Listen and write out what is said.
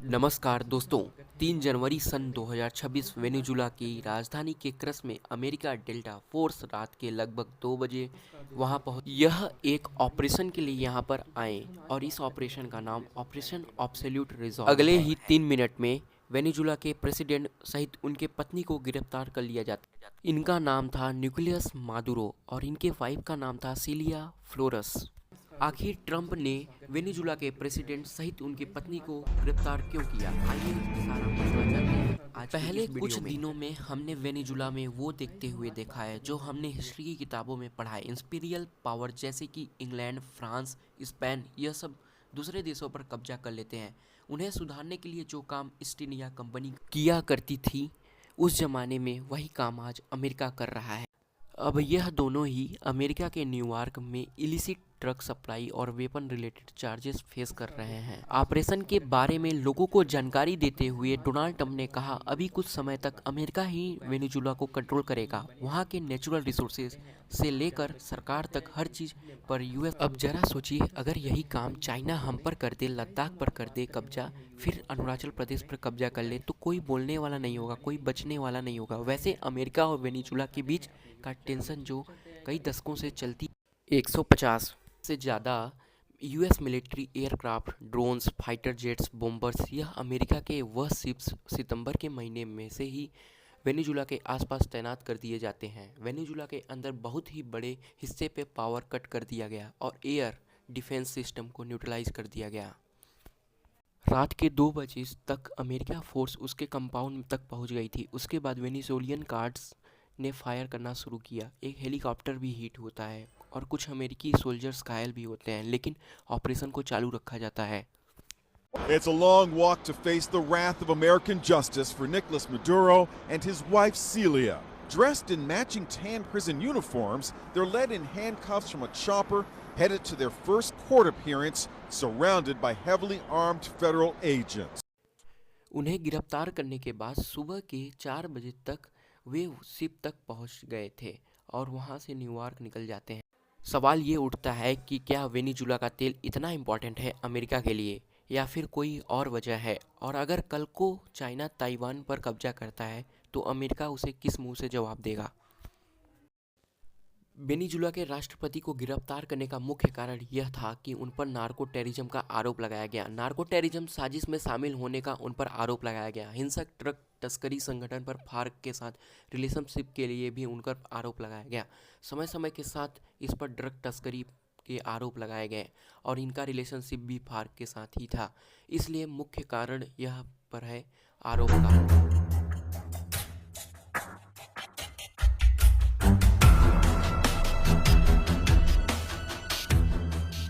नमस्कार दोस्तों। 3 जनवरी सन 2026 वेनेजुला की राजधानी केक्रस में अमेरिका डेल्टा फोर्स रात के लगभग 2 बजे वहां पहुंच। यह एक ऑपरेशन के लिए यहां पर आए और इस ऑपरेशन का नाम ऑपरेशन एब्सोल्यूट रिजॉल्व। अगले ही 3 मिनट में वेनेजुला के प्रेसिडेंट सहित उनके पत्नी को गिरफ्तार कर लिया जाता। इनका नाम था निकोलस मादुरो और इनके वाइफ का नाम था सिलिया फ्लोरस। आखिर ट्रंप ने वेनेजुला के प्रेसिडेंट सहित उनकी पत्नी को गिरफ्तार क्यों किया? आइए सारा मसला जानते हैं आज पहले कुछ दिनों में हमने वेनेजुला में वो देखते हुए देखा है जो हमने हिस्ट्री की किताबों में पढ़ा है। इंपीरियल पावर जैसे कि इंग्लैंड, फ्रांस, स्पेन, यह सब दूसरे देशों पर कब्जा कर लेते हैं। उन्हें सुधारने के लिए जो काम ईस्ट इंडिया कंपनी किया करती थी उस जमाने में, वही काम आज अमेरिका कर रहा है। अब यह दोनों ही अमेरिका के न्यूयॉर्क में इलिसिट ड्रग सप्लाई और वेपन रिलेटेड चार्जेस फेस कर रहे हैं। ऑपरेशन के बारे में लोगों को जानकारी देते हुए डोनाल्ड ट्रंप ने कहा, अभी कुछ समय तक अमेरिका ही वेनेजुला को कंट्रोल करेगा। वहां के नेचुरल रिसोर्सेज से लेकर सरकार तक हर चीज पर यूएस। अब जरा सोचिए, अगर यही काम चाइना हम पर कर दे, लद्दाख पर कर दे कब्जा, फिर अरुणाचल प्रदेश पर कब्जा कर ले, तो कोई बोलने वाला नहीं होगा, कोई बचने वाला नहीं होगा। वैसे अमेरिका और वेनेजुला के बीच का टेंशन जो कई दशकों से चलती, 150 से ज़्यादा US military aircraft, drones, fighter jets, bombers, यह अमेरिका के वह शिप्स सितंबर के महीने में से ही वेनेजुला के आसपास तैनात कर दिए जाते हैं। वेनेजुला के अंदर बहुत ही बड़े हिस्से पे पावर कट कर दिया गया और एयर डिफेंस सिस्टम को न्यूट्रलाइज कर दिया गया। रात के 2 बजे तक अमेरिका फोर्स उसके कंपाउंड तक पहुंच गई थी। उसके बाद वेनेजुएलियन गार्ड्स ने फायर करना शुरू किया। एक हेलीकॉप्टर भी हिट होता है और कुछ अमेरिकी सोल्जर्स घायल भी होते हैं, लेकिन ऑपरेशन को चालू रखा जाता है। It's a long walk to face the wrath of American justice for Nicolas Maduro and his wife Celia. Dressed in matching tan prison uniforms, they're led in handcuffs from a chopper, headed to their first court appearance, surrounded by heavily armed federal agents. उन्हें गिरफ्तार करने के बाद सुबह के 4 बजे तक वे ship तक पहुंच गए थे और वहां से न्यूयॉर्क निकल जाते हैं। सवाल ये उठता है कि क्या वेनेजुला का तेल इतना इम्पोर्टेंट है अमेरिका के लिए, या फिर कोई और वजह है? और अगर कल को चाइना ताइवान पर कब्जा करता है तो अमेरिका उसे किस मुंह से जवाब देगा? वेनेजुला के राष्ट्रपति को गिरफ्तार करने का मुख्य कारण यह था कि उन पर नार्को टेररिज्म का आरोप लगाया गया। नार्को टेररिज्म साजिश में शामिल होने का उन पर आरोप लगाया गया। हिंसक ड्रग तस्करी संगठन पर फार्क के साथ रिलेशनशिप के लिए भी उन पर आरोप लगाया गया। समय समय के साथ इस पर ड्रग तस्करी के आरोप लगाए गए और इनका रिलेशनशिप भी फार्क के साथ ही था। इसलिए मुख्य कारण यह पर है आरोप का।